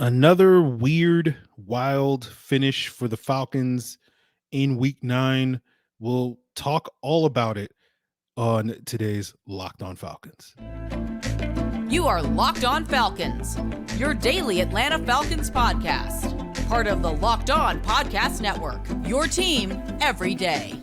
Another weird, wild finish for the Falcons in week 9. We'll talk all about it on today's Locked On Falcons. You are Locked On Falcons, your daily Atlanta Falcons podcast. Part of the Locked On Podcast Network, your team every day.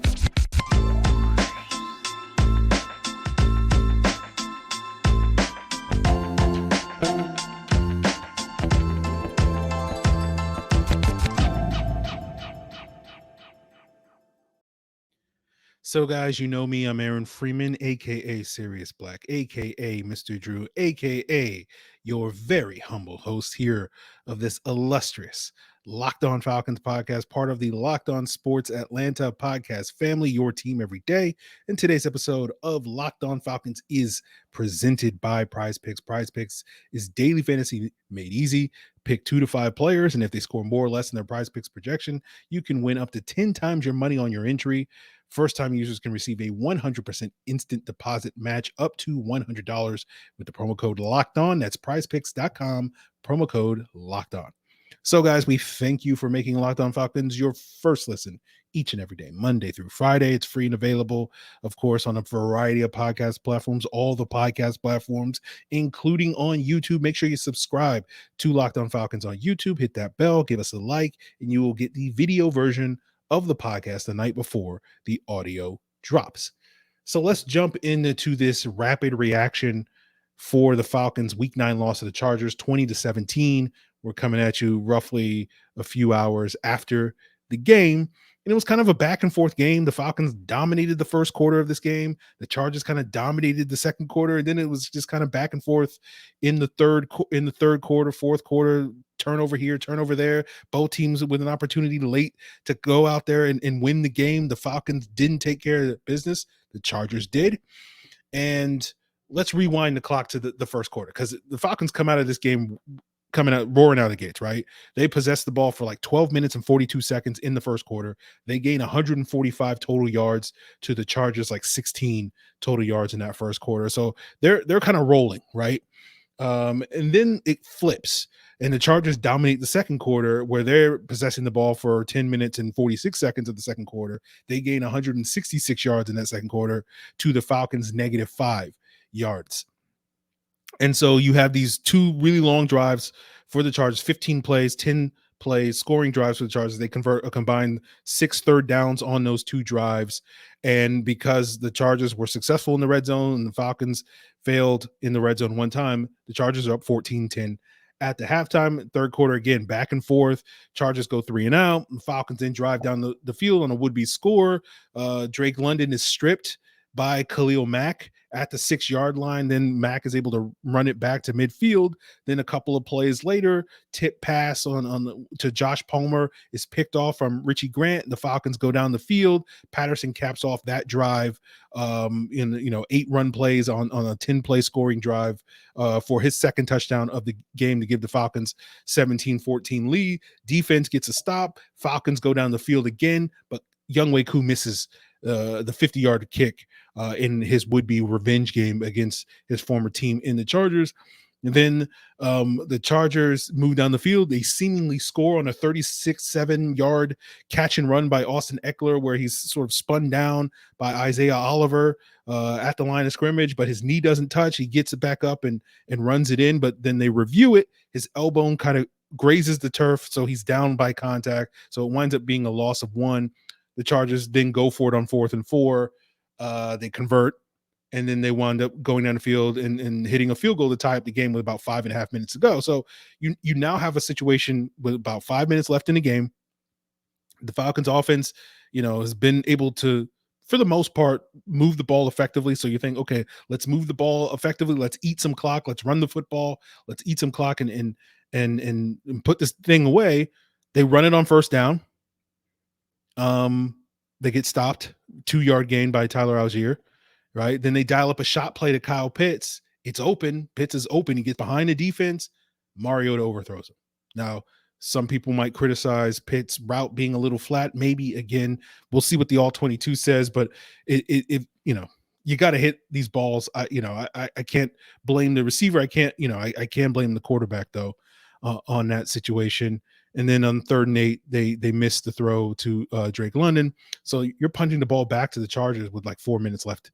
So, guys, you know me. I'm Aaron Freeman, aka Sirius Black, aka Mr. Drew, aka your very humble host here of this illustrious Locked On Falcons podcast, part of the Locked On Sports Atlanta podcast family, your team every day. And today's episode of Locked On Falcons is presented by Prize Picks. Prize Picks is daily fantasy made easy. Pick 2 to 5 players, and if they score more or less than their Prize Picks projection, you can win up to 10 times your money on your entry. First-time users can receive a 100% instant deposit match up to $100 with the promo code Locked On. That's prizepicks.com, promo code Locked On. So, guys, we thank you for making Locked On Falcons your first listen each and every day, Monday through Friday. It's free and available, of course, on a variety of podcast platforms, all the podcast platforms, including on YouTube. Make sure you subscribe to Locked On Falcons on YouTube. Hit that bell, give us a like, and you will get the video version of the podcast the night before the audio drops. So let's jump into this rapid reaction for the Falcons week 9 loss to the Chargers, 20-17. We're coming at you roughly a few hours after the game. And it was kind of a back and forth game. The Falcons dominated the first quarter of this game. The Chargers kind of dominated the second quarter. And then it was just kind of back and forth in the third quarter, fourth quarter, turnover here, turnover there. Both teams with an opportunity late to go out there and win the game. The Falcons didn't take care of the business. The Chargers did. And let's rewind the clock to the first quarter, because the Falcons come out of this game coming out roaring out of the gates, right? They possessed the ball for like 12 minutes and 42 seconds in the first quarter. They gained 145 total yards to the Chargers, like 16 total yards in that first quarter. So they're kind of rolling, right? And then it flips, and the Chargers dominate the second quarter, where they're possessing the ball for 10 minutes and 46 seconds of the second quarter. They gain 166 yards in that second quarter to the Falcons' -5 yards. And so you have these two really long drives for the Chargers, 15 plays, 10 plays, scoring drives for the Chargers. They convert a combined 6 third downs on those two drives. And because the Chargers were successful in the red zone and the Falcons failed in the red zone one time, the Chargers are up 14-10 at the halftime. Third quarter, again, back and forth. Chargers go 3 and out. The Falcons then drive down the field on a would-be score. Drake London is stripped by Khalil Mack at the 6-yard line. Then Mack is able to run it back to midfield. Then a couple of plays later, tip pass to Josh Palmer is picked off from Richie Grant. The Falcons go down the field. Patterson caps off that drive in 8 run plays on a 10-play scoring drive for his second touchdown of the game to give the Falcons 17-14 lead. Defense gets a stop. Falcons go down the field again, but Younghoe Koo misses the 50-yard kick in his would-be revenge game against his former team in the Chargers. And then the Chargers move down the field. They seemingly score on a 36-7-yard catch and run by Austin Eckler, where he's sort of spun down by Isaiah Oliver at the line of scrimmage, but his knee doesn't touch. He gets it back up and runs it in, but then they review it. His elbow kind of grazes the turf, so he's down by contact. So it winds up being a loss of 1. The Chargers then go for it on 4th and 4. They convert, and then they wound up going down the field and hitting a field goal to tie up the game with about 5.5 minutes to go. So you now have a situation with about 5 minutes left in the game. The Falcons offense, has been able to, for the most part, move the ball effectively. So you think, okay, let's move the ball effectively. Let's eat some clock. Let's run the football. Let's eat some clock and put this thing away. They run it on first down. They get stopped, 2-yard gain by Tyler Algier, right? Then they dial up a shot play to Kyle Pitts. It's open. Pitts is open. He gets behind the defense. Mariota overthrows him. Now, some people might criticize Pitts' route being a little flat. Maybe, again, we'll see what the All-22 says, but it you got to hit these balls. I can't blame the receiver. I can't blame the quarterback, though. on that situation. And then on 3rd and 8, they missed the throw to Drake London. So you're punting the ball back to the Chargers with like 4 minutes left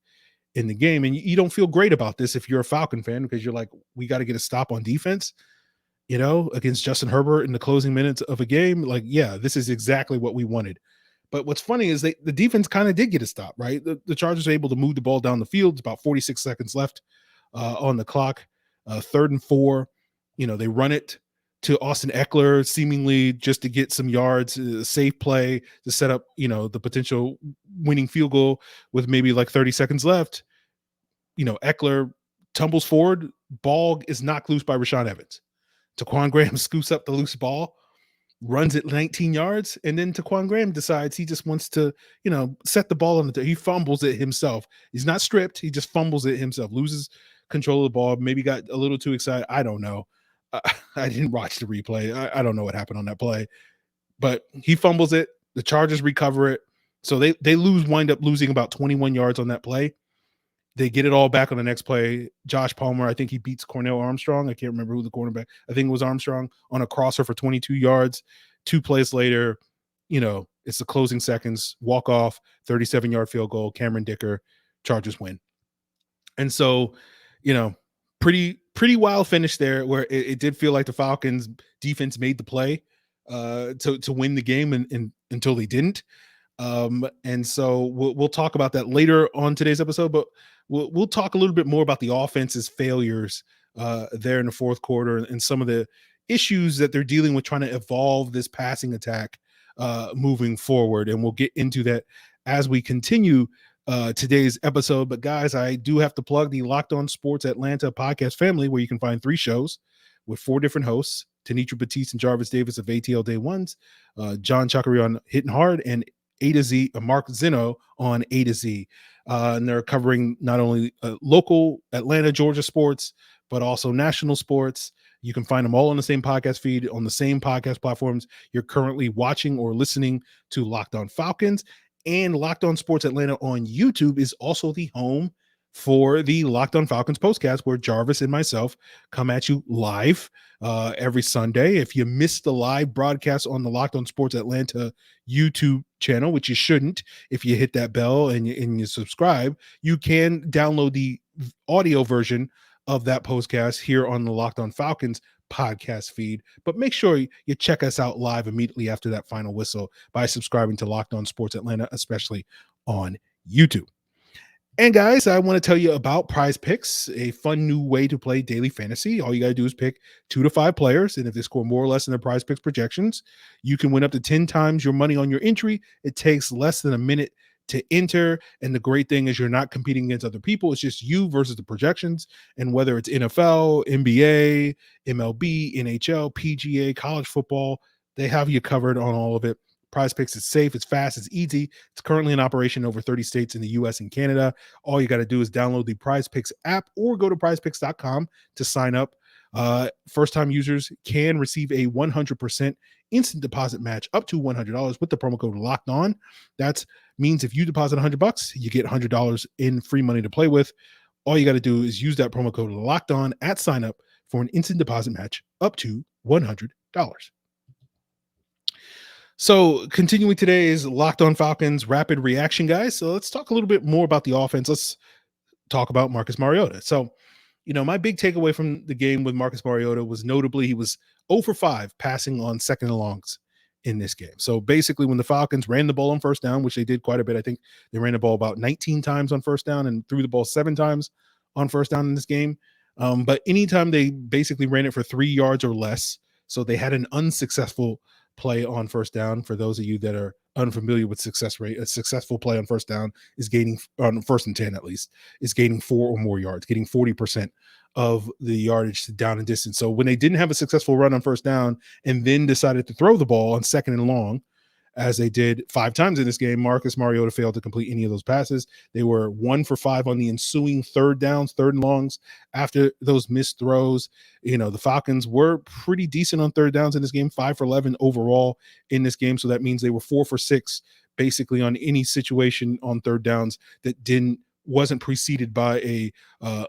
in the game. And you don't feel great about this if you're a Falcon fan, because you're like, we got to get a stop on defense, against Justin Herbert in the closing minutes of a game. Like, yeah, this is exactly what we wanted. But what's funny is the defense kind of did get a stop, right? The Chargers are able to move the ball down the field. It's about 46 seconds left on the clock. 3rd and 4, they run it to Austin Eckler, seemingly just to get some yards, a safe play to set up, the potential winning field goal with maybe like 30 seconds left. Eckler tumbles forward. Ball is knocked loose by Rashaan Evans. Taquan Graham scoops up the loose ball, runs it 19 yards, and then Taquan Graham decides he just wants to, set the ball on he fumbles it himself. He's not stripped. He just fumbles it himself, loses control of the ball, maybe got a little too excited. I don't know. I didn't watch the replay. I don't know what happened on that play, but he fumbles it. The Chargers recover it. So they wind up losing about 21 yards on that play. They get it all back on the next play. Josh Palmer, I think he beats Cornell Armstrong. I can't remember who the cornerback. I think it was Armstrong on a crosser for 22 yards. 2 plays later, it's the closing seconds, walk off, 37-yard field goal, Cameron Dicker, Chargers win. And so, pretty wild finish there, where it did feel like the Falcons defense made the play to win the game, and until they didn't. And so we'll talk about that later on today's episode, but we'll talk a little bit more about the offense's failures there in the 4th quarter and some of the issues that they're dealing with trying to evolve this passing attack moving forward. And we'll get into that as we continue today's episode. But guys, I do have to plug the Locked On Sports Atlanta podcast family, where you can find 3 shows with 4 different hosts: Tanitra Batiste and Jarvis Davis of ATL Day Ones, John Chakari on Hitting Hard, and A to Z, Mark Zeno on A to Z. And they're covering not only local Atlanta, Georgia sports, but also national sports. You can find them all on the same podcast feed, on the same podcast platforms you're currently watching or listening to Locked On Falcons. And Locked On Sports Atlanta on YouTube is also the home for the Locked On Falcons postcast, where Jarvis and myself come at you live every Sunday. If you missed the live broadcast on the Locked On Sports Atlanta YouTube channel, which you shouldn't, if you hit that bell and you subscribe, you can download the audio version of that postcast here on the Locked On Falcons podcast feed. But make sure you check us out live immediately after that final whistle by subscribing to Locked On Sports Atlanta, especially on YouTube. And guys, I want to tell you about Prize Picks, a fun new way to play daily fantasy. All you got to do is pick 2 to 5 players, and if they score more or less than their Prize Picks projections, you can win up to 10 times your money on your entry. It takes less than a minute to enter, and the great thing is you're not competing against other people. It's just you versus the projections, and whether it's NFL, NBA, MLB, NHL, PGA, college football, they have you covered on all of it. Prize Picks is safe, it's fast, it's easy. It's currently in operation in over 30 states in the US and Canada. All you got to do is download the Prize Picks app or go to prizepicks.com to sign up. First-time users can receive a 100% instant deposit match up to $100 with the promo code Locked On. That means if you deposit $100, you get $100 in free money to play with. All you got to do is use that promo code Locked On at sign up for an instant deposit match up to $100. So continuing today's Locked On Falcons rapid reaction, guys. So let's talk a little bit more about the offense. Let's talk about Marcus Mariota. So, my big takeaway from the game with Marcus Mariota was notably he was 0 for 5 passing on 2nd and longs in this game. So basically when the Falcons ran the ball on 1st down, which they did quite a bit, I think they ran the ball about 19 times on 1st down and threw the ball 7 times on 1st down in this game. But anytime they basically ran it for 3 yards or less, so they had an unsuccessful play on 1st down. For those of you that are unfamiliar with success rate, a successful play on 1st down is gaining, on 1st and 10 at least, is gaining 4 or more yards, getting 40% of the yardage down and distance. So when they didn't have a successful run on 1st down and then decided to throw the ball on 2nd and long, as they did 5 times in this game, Marcus Mariota failed to complete any of those passes. They were 1 for 5 on the ensuing 3rd downs, 3rd and longs. After those missed throws, the Falcons were pretty decent on 3rd downs in this game, 5 for 11 overall in this game. So that means they were 4 for 6 basically on any situation on 3rd downs that didn't wasn't preceded by a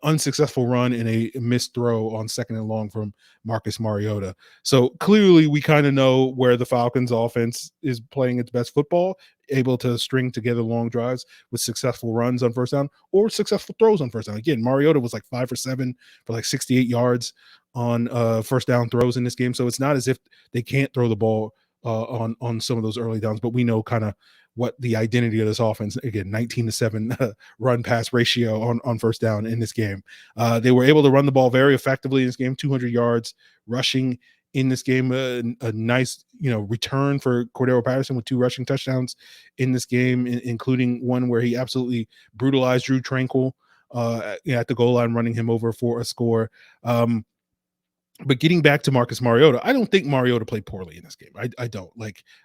unsuccessful run and a missed throw on 2nd and long from Marcus Mariota. So clearly we kind of know where the Falcons offense is playing its best football, able to string together long drives with successful runs on first down or successful throws on first down. Again, Mariota was like 5 for 7 for like 68 yards on first down throws in this game. So it's not as if they can't throw the ball on some of those early downs, but we know kind of what the identity of this offense. Again, 19-7 run pass ratio on first down in this game. They were able to run the ball very effectively in this game, 200 yards rushing in this game, a nice return for Cordero Patterson with 2 rushing touchdowns in this game, including one where he absolutely brutalized Drew Tranquil at the goal line, running him over for a score. But getting back to Marcus Mariota, I don't think Mariota played poorly in this game. I don't.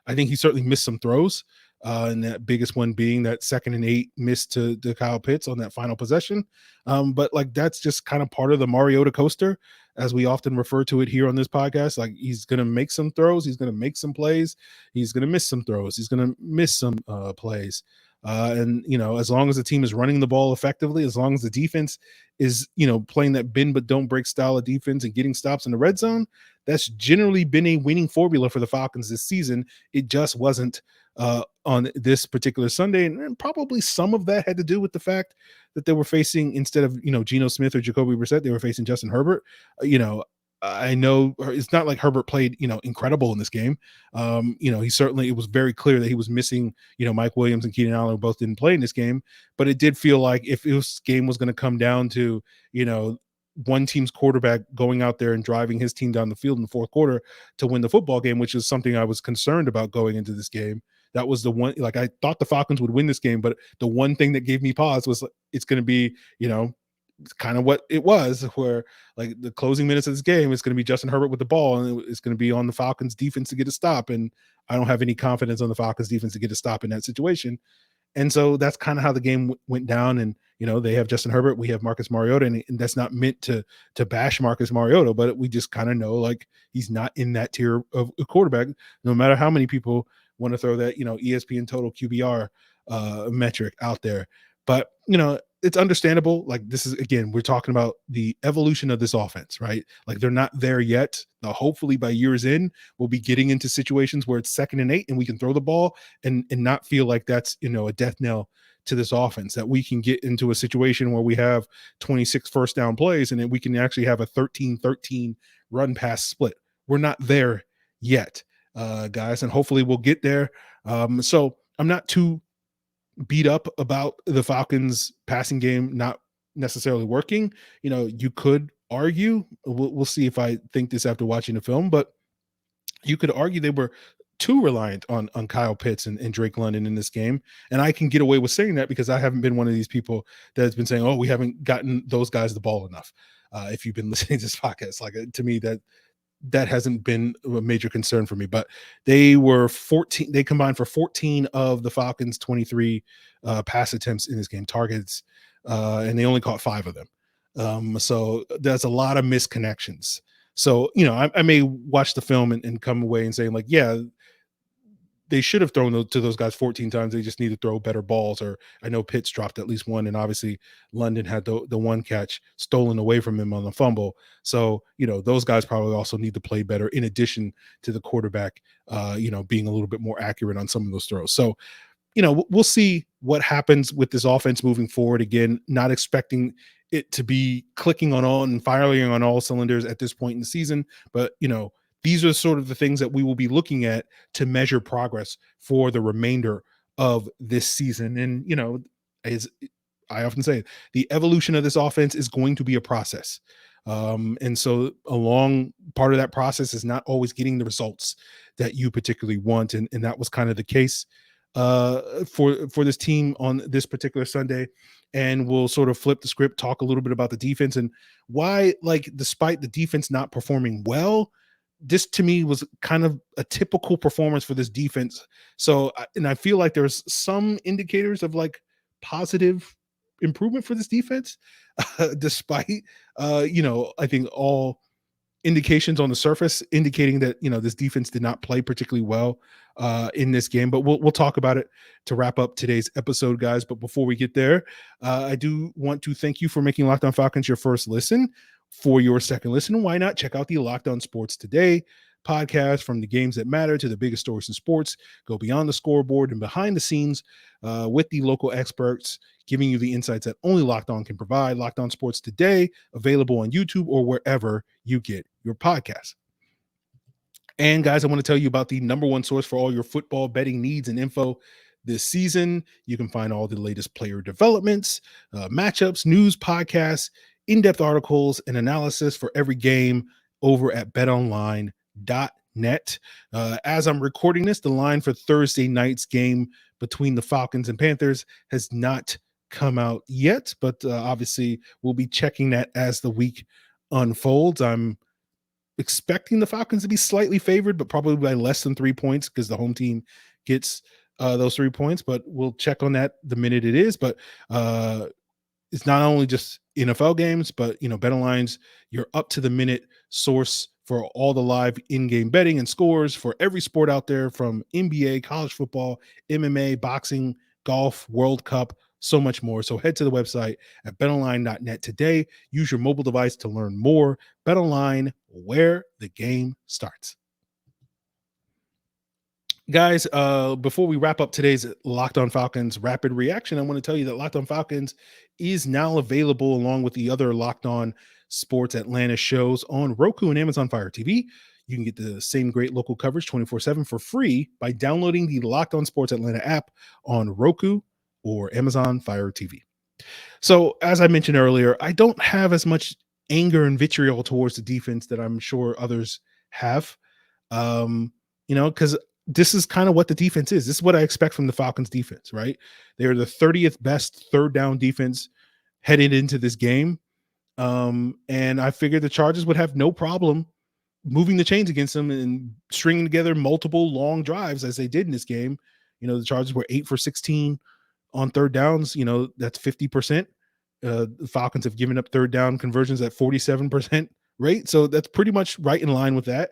I think he certainly missed some throws, and that biggest one being that 2nd and 8 missed to Kyle Pitts on that final possession. But that's just kind of part of the Mariota coaster, as we often refer to it here on this podcast. Like, he's going to make some throws, he's going to make some plays, he's going to miss some throws, he's going to miss some plays. And as long as the team is running the ball effectively, as long as the defense is playing that bend but don't break style of defense and getting stops in the red zone, that's generally been a winning formula for the Falcons this season. It just wasn't on this particular Sunday, and probably some of that had to do with the fact that they were facing, instead of Geno Smith or Jacoby Brissett, they were facing Justin Herbert. I know it's not like Herbert played, incredible in this game. He certainly, it was very clear that he was missing, Mike Williams and Keenan Allen both didn't play in this game, but it did feel like if this game was going to come down to, one team's quarterback going out there and driving his team down the field in the fourth quarter to win the football game, which is something I was concerned about going into this game. That was the one, I thought the Falcons would win this game, but the one thing that gave me pause was it's going to be, kind of what it was, where the closing minutes of this game is going to be Justin Herbert with the ball, and it's going to be on the Falcons defense to get a stop. And I don't have any confidence on the Falcons defense to get a stop in that situation. And so that's kind of how the game went down. And, they have Justin Herbert, we have Marcus Mariota, and that's not meant to bash Marcus Mariota, but we just kind of know he's not in that tier of a quarterback, no matter how many people want to throw that, ESPN total QBR metric out there. But, it's understandable. This is, again, we're talking about the evolution of this offense, right? They're not there yet. Now, hopefully by year's end, we'll be getting into situations where it's 2nd and 8 and we can throw the ball and not feel like that's, a death knell to this offense, that we can get into a situation where we have 26 first down plays and then we can actually have a 13-13 run pass split. We're not there yet, guys, and hopefully we'll get there. So I'm not too beat up about the Falcons passing game not necessarily working. You could argue, we'll see if I think this after watching the film, but you could argue they were too reliant on Kyle Pitts and Drake London in this game. And I can get away with saying that because I haven't been one of these people that has been saying, oh, we haven't gotten those guys the ball enough. If you've been listening to this podcast, to me, that hasn't been a major concern for me. But they were 14. They combined for 14 of the Falcons' 23 pass attempts in this game, targets, and they only caught 5 of them. So there's a lot of misconnections. So, I may watch the film and come away and say, yeah, they should have thrown to those guys 14 times. They just need to throw better balls. Or I know Pitts dropped at least one, and obviously London had the one catch stolen away from him on the fumble. So, those guys probably also need to play better in addition to the quarterback, being a little bit more accurate on some of those throws. So, we'll see what happens with this offense moving forward. Again, not expecting it to be clicking on all and firing on all cylinders at this point in the season, but these are sort of the things that we will be looking at to measure progress for the remainder of this season. And, as I often say, the evolution of this offense is going to be a process. And so along part of that process is not always getting the results that you particularly want. And that was kind of the case for this team on this particular Sunday. And we'll sort of flip the script, talk a little bit about the defense and why, despite the defense not performing well, this to me was kind of a typical performance for this defense. So, and I feel like there's some indicators of positive improvement for this defense, despite, I think all indications on the surface indicating that this defense did not play particularly well in this game, but we'll talk about it to wrap up today's episode, guys. But before we get there, I do want to thank you for making Locked On Falcons your first listen. For your second listen, why not check out the Locked On Sports Today podcast? From the games that matter to the biggest stories in sports, go beyond the scoreboard and behind the scenes with the local experts, giving you the insights that only Locked On can provide. Locked On Sports Today, available on YouTube or wherever you get your podcasts. And guys, I want to tell you about the number one source for all your football betting needs and info this season. You can find all the latest player developments, matchups, news, podcasts, in-depth articles, and analysis for every game over at betonline.net. As I'm recording this, the line for Thursday night's game between the Falcons and Panthers has not come out yet, but obviously we'll be checking that as the week unfolds. I'm expecting the Falcons to be slightly favored, but probably by less than 3 points because the home team gets those 3 points, but we'll check on that the minute it is. But it's not only just NFL games, but BetOnline's your up to the minute source for all the live in-game betting and scores for every sport out there, from NBA, college football, MMA, boxing, golf, World Cup, so much more. So head to the website at betonline.net today. Use your mobile device to learn more. BetOnline, where the game starts. Guys, before we wrap up today's Locked On Falcons rapid reaction, I want to tell you that Locked On Falcons is now available along with the other Locked On Sports Atlanta shows on Roku and Amazon Fire TV. You can get the same great local coverage 24/7 for free by downloading the Locked On Sports Atlanta app on Roku or Amazon Fire TV. So, as I mentioned earlier, I don't have as much anger and vitriol towards the defense that I'm sure others have, because this is kind of what the defense is. This is what I expect from the Falcons defense, right? They're the 30th best third down defense headed into this game. And I figured the Chargers would have no problem moving the chains against them and stringing together multiple long drives as they did in this game. The Chargers were 8 for 16 on third downs. That's 50%. The Falcons have given up third down conversions at 47% rate. So that's pretty much right in line with that.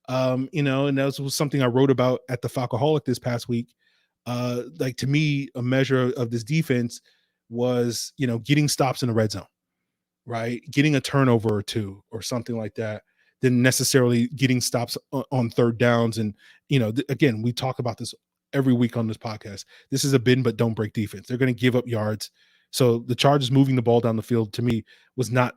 And that was something I wrote about at the Falcoholic this past week. To me, a measure of this defense was, getting stops in the red zone, right? Getting a turnover or two or something like that, than necessarily getting stops on third downs. And, again, we talk about this every week on this podcast. This is a bend but don't break defense. They're going to give up yards. So the Chargers moving the ball down the field, to me, was not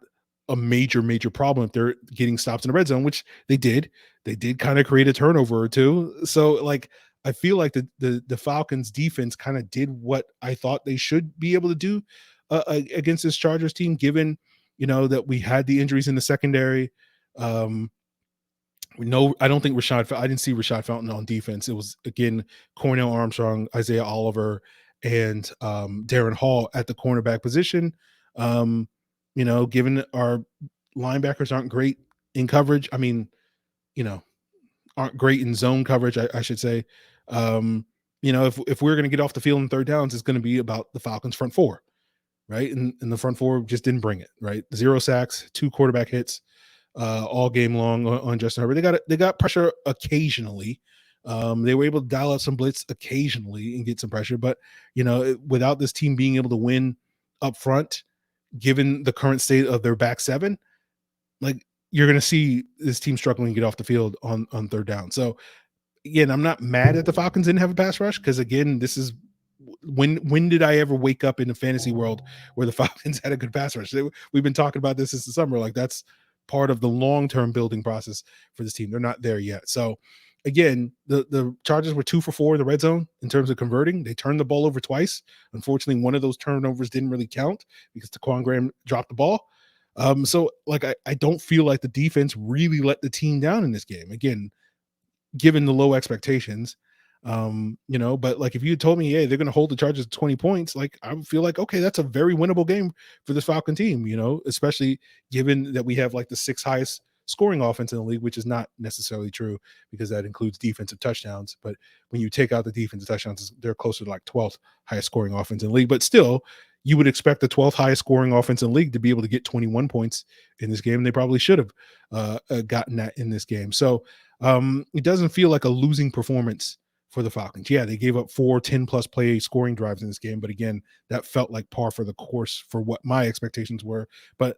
a major problem if they're getting stops in the red zone, which they did. They did kind of create a turnover or two. So I feel like the Falcons defense kind of did what I thought they should be able to do against this Chargers team, given, that we had the injuries in the secondary. I don't think I didn't see Rashad Fountain on defense. It was, again, Cornell Armstrong, Isaiah Oliver, and Darren Hall at the cornerback position. Given our linebackers aren't great in coverage, aren't great in zone coverage, I should say. If we're going to get off the field in third downs, it's going to be about the Falcons front four, right? And the front four just didn't bring it, right? 0 sacks, 2 quarterback hits all game long on Justin Herbert. They got pressure occasionally. They were able to dial up some blitz occasionally and get some pressure, but without this team being able to win up front, given the current state of their back seven, you're going to see this team struggling to get off the field on third down. So again, I'm not mad that the Falcons didn't have a pass rush, because again, this is when did I ever wake up in the fantasy world where the Falcons had a good pass rush? We've been talking about this since the summer. That's part of the long-term building process for this team. They're not there yet. So again, the Chargers were 2 for 4 in the red zone in terms of converting. They turned the ball over twice. Unfortunately, one of those turnovers didn't really count because Taquan Graham dropped the ball. So I don't feel like the defense really let the team down in this game. Again, given the low expectations, but if you told me, hey, they're going to hold the Chargers to 20 points, I would feel like, okay, that's a very winnable game for this Falcon team, especially given that we have the 6th highest scoring offense in the league, which is not necessarily true because that includes defensive touchdowns. But when you take out the defensive touchdowns, they're closer to 12th highest scoring offense in the league. But still, you would expect the 12th highest scoring offense in the league to be able to get 21 points in this game. And they probably should have gotten that in this game. So it doesn't feel like a losing performance for the Falcons. Yeah, they gave up 4 10-plus play scoring drives in this game. But again, that felt like par for the course for what my expectations were. But,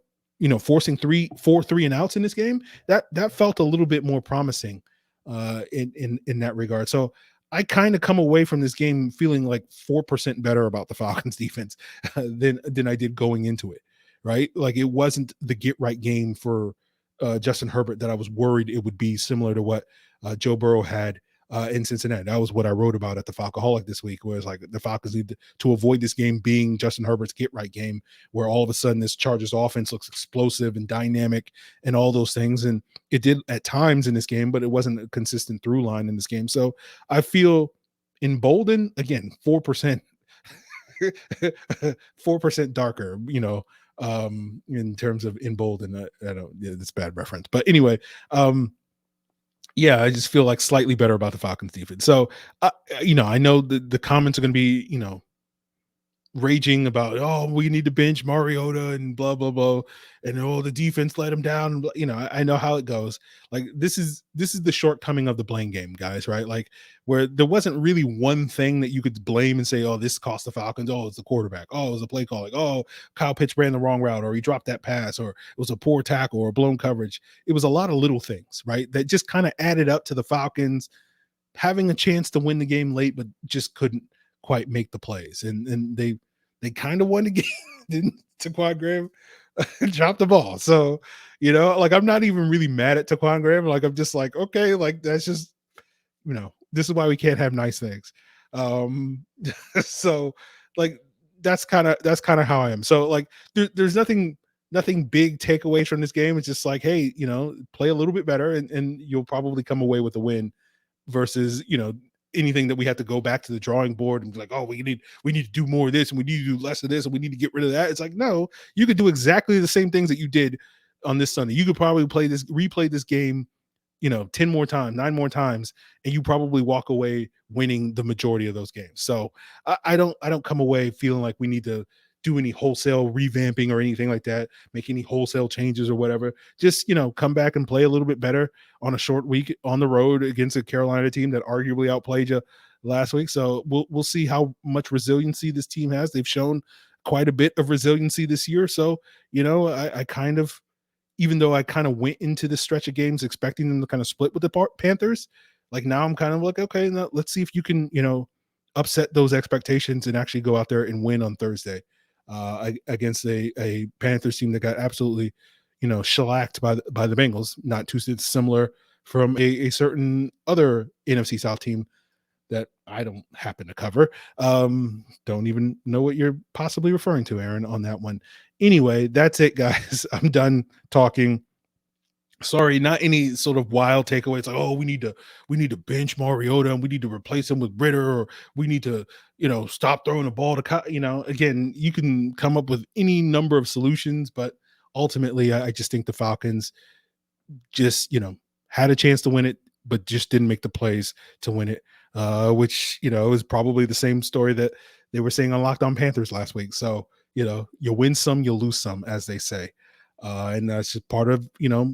forcing 4 3-and-outs in this game, that felt a little bit more promising in that regard. So I kind of come away from this game feeling like 4% better about the Falcons defense than I did going into it, right? Like it wasn't the get right game for Justin Herbert that I was worried it would be, similar to what Joe Burrow had in Cincinnati. That was what I wrote about at the Falcoholic this week, where it's like the Falcons need to avoid this game being Justin Herbert's get right game, where all of a sudden this Chargers offense looks explosive and dynamic and all those things. And it did at times in this game, but it wasn't a consistent through line in this game. So I feel emboldened, again, 4%, 4% darker, in terms of emboldened. I don't, it's bad reference, but anyway, yeah, I just feel like slightly better about the Falcons defense. So, I know the comments are going to be, raging about, oh, we need to bench Mariota and blah, blah, blah. And, oh, the defense let him down. I know how it goes. Like, this is the shortcoming of the blame game, guys, right? Like, where there wasn't really one thing that you could blame and say, oh, this cost the Falcons. Oh, it's the quarterback. Oh, it was a play calling. Oh, Kyle Pitts ran the wrong route, or he dropped that pass, or it was a poor tackle or blown coverage. It was a lot of little things, right, that just kind of added up to the Falcons having a chance to win the game late, but just couldn't quite make the plays. And they kind of won the game, didn't Taquan Graham drop the ball. So, like, I'm not even really mad at Taquan Graham. Like, I'm just like, okay, like, that's just, this is why we can't have nice things. So like, that's kind of how I am. So like, there's nothing big takeaways from this game. It's just like, hey, play a little bit better and you'll probably come away with a win, versus, anything that we have to go back to the drawing board and be like, oh, we need to do more of this and we need to do less of this and we need to get rid of that. It's like, no, you could do exactly the same things that you did on this Sunday. You could probably replay this game, 10 more times, 9 more times, and you probably walk away winning the majority of those games. So I don't come away feeling like we need to do any wholesale revamping or anything like that, make any wholesale changes or whatever. Just, come back and play a little bit better on a short week on the road against a Carolina team that arguably outplayed you last week. So we'll see how much resiliency this team has. They've shown quite a bit of resiliency this year. So, I kind of, even though I kind of went into this stretch of games expecting them to kind of split with the Panthers, like now I'm kind of like, okay, now let's see if you can, upset those expectations and actually go out there and win on Thursday against a Panthers team that got absolutely, shellacked by the Bengals. Not too similar from a certain other NFC South team that I don't happen to cover. Don't even know what you're possibly referring to, Aaron, on that one. Anyway, that's it, guys. I'm done talking. Sorry, not any sort of wild takeaways like, oh, we need to bench Mariota and we need to replace him with Ritter, or we need to, stop throwing the ball to, again, you can come up with any number of solutions, but ultimately I just think the Falcons just, had a chance to win it, but just didn't make the plays to win it, which, is probably the same story that they were saying on Locked On Panthers last week. So, you win some, you'll lose some, as they say. And that's just part of,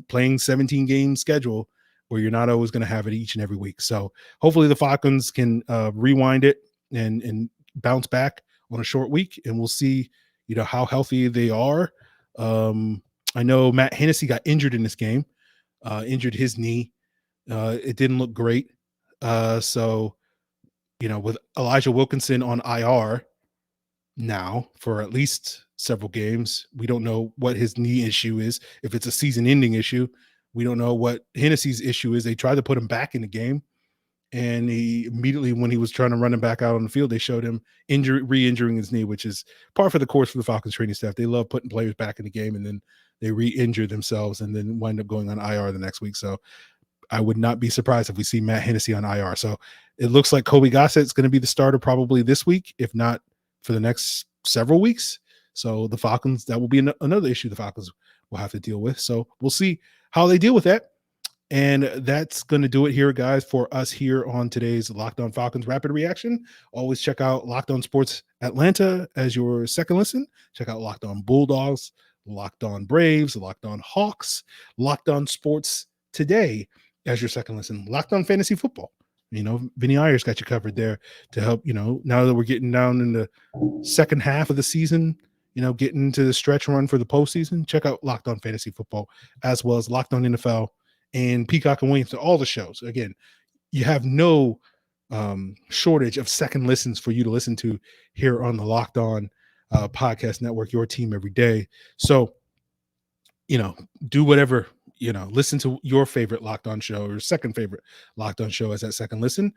playing 17 game schedule where you're not always going to have it each and every week. So hopefully the Falcons can rewind it and bounce back on a short week, and we'll see, how healthy they are. I know Matt Hennessy got injured in this game, injured his knee. It didn't look great. So, with Elijah Wilkinson on IR now for at least several games, we don't know what his knee issue is. If it's a season-ending issue, we don't know what Hennessy's issue is. They tried to put him back in the game, and he immediately, when he was trying to run him back out on the field, they showed him re-injuring his knee, which is par for the course for the Falcons training staff. They love putting players back in the game, and then they re-injure themselves and then wind up going on IR the next week. So I would not be surprised if we see Matt Hennessy on IR. So it looks like Kobe Gossett's going to be the starter probably this week, if not for the next several weeks. So the Falcons, that will be another issue the Falcons will have to deal with. So we'll see how they deal with that. And that's going to do it here, guys, for us here on today's Locked On Falcons Rapid Reaction. Always check out Locked On Sports Atlanta as your second listen. Check out Locked On Bulldogs, Locked On Braves, Locked On Hawks, Locked On Sports Today as your second listen. Locked On Fantasy Football. Vinny Ayers got you covered there to help, now that we're getting down in the second half of the season, getting into the stretch run for the postseason. Check out Locked On Fantasy Football as well as Locked On NFL and Peacock and Williams, all the shows. Again, you have no shortage of second listens for you to listen to here on the Locked On Podcast Network, your team every day. So, do whatever, listen to your favorite Locked On show or second favorite Locked On show as that second listen.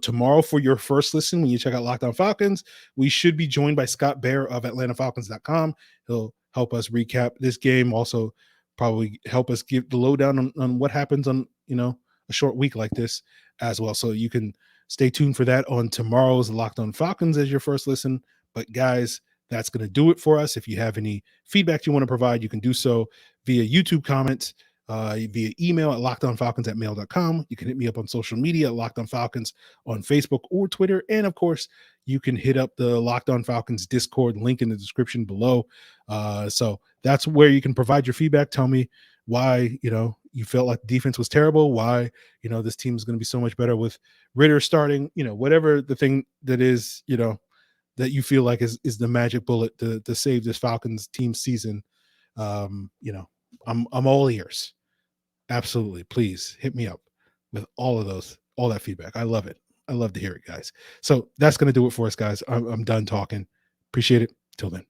Tomorrow for your first listen, when you check out Locked On Falcons, we should be joined by Scott Bair of AtlantaFalcons.com. He'll help us recap this game. Also, probably help us give the lowdown on what happens on, a short week like this as well. So you can stay tuned for that on tomorrow's Locked On Falcons as your first listen. But guys, that's going to do it for us. If you have any feedback you want to provide, you can do so via YouTube comments, via email at lockedonfalcons@mail.com. You can hit me up on social media at Locked On Falcons on Facebook or Twitter. And of course, you can hit up the Locked On Falcons Discord link in the description below. So that's where you can provide your feedback. Tell me why, you felt like the defense was terrible, why, this team is going to be so much better with Ritter starting, whatever the thing that is, that you feel like is the magic bullet to save this Falcons team season. I'm all ears. Absolutely. Please hit me up with all that feedback. I love it. I love to hear it, guys. So that's going to do it for us, guys. I'm done talking. Appreciate it. Till then.